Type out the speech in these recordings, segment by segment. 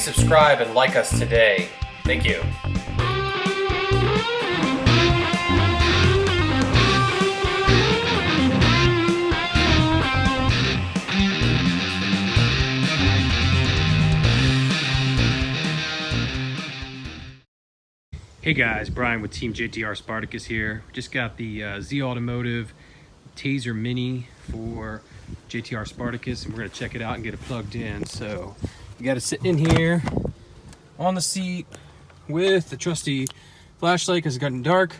Please subscribe and like us today. Thank you. Hey guys, Brian with Team JTR Spartacus here. Just got the Z Automotive Tazer Mini for JTR Spartacus, and we're gonna check it out and get it plugged in. So you got to sit in here on the seat with the trusty flashlight because it's gotten dark.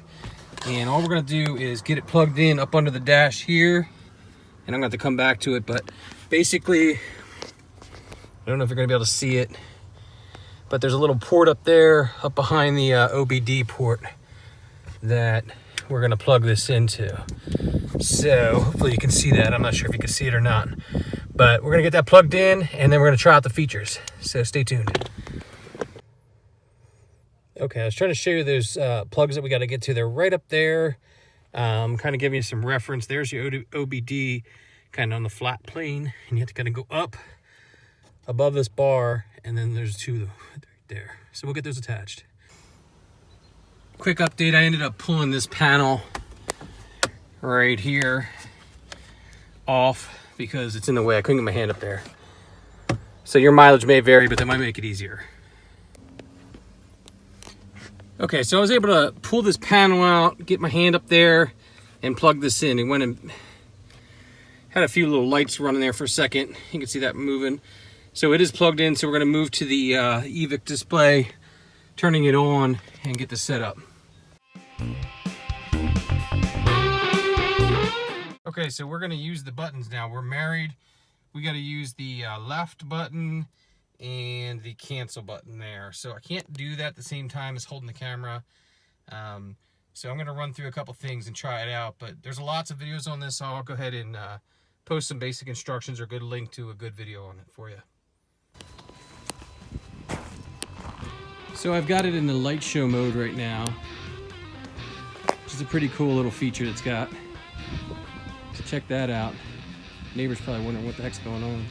And all we're gonna do is get it plugged in up under the dash here. And I'm gonna have to come back to it, but basically, I don't know if you're gonna be able to see it, but there's a little port up there, up behind the OBD port that we're gonna plug this into. So hopefully you can see that. I'm not sure if you can see it or not, but we're gonna get that plugged in and then we're gonna try out the features. So stay tuned. Okay, I was trying to show you those plugs that we gotta get to. They're right up there. Kind of giving you some reference. There's your OBD kind of on the flat plane, and you have to kind of go up above this bar, and then there's two right there. So we'll get those attached. Quick update, I ended up pulling this panel right here off because it's in the way. I couldn't get my hand up there. So your mileage may vary, but that might make it easier. Okay, so I was able to pull this panel out, get my hand up there, and plug this in. It went and had a few little lights running there for a second. You can see that moving. So it is plugged in, so we're gonna move to the EVIC display, turning it on, and get this set up. Okay, so we're gonna use the buttons now. We're married. We gotta use the left button and the cancel button there. So I can't do that at the same time as holding the camera. So I'm gonna run through a couple things and try it out, but there's lots of videos on this, so I'll go ahead and post some basic instructions or a good link to a good video on it for you. So I've got it in the light show mode right now, which is a pretty cool little feature it's got. So check that out. Neighbors probably wondering what the heck's going on.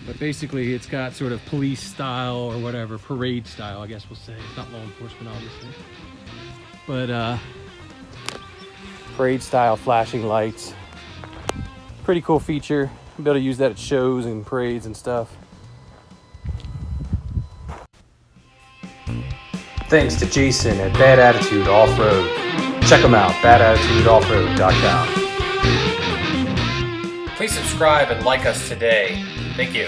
But basically it's got sort of police style or whatever, parade style, I guess we'll say. It's not law enforcement, obviously. But parade style flashing lights. Pretty cool feature. You'll be able to use that at shows and parades and stuff. Thanks to Jason at Bad Attitude Off-Road. Check them out, badattitudeoffroad.com. Please subscribe and like us today. Thank you.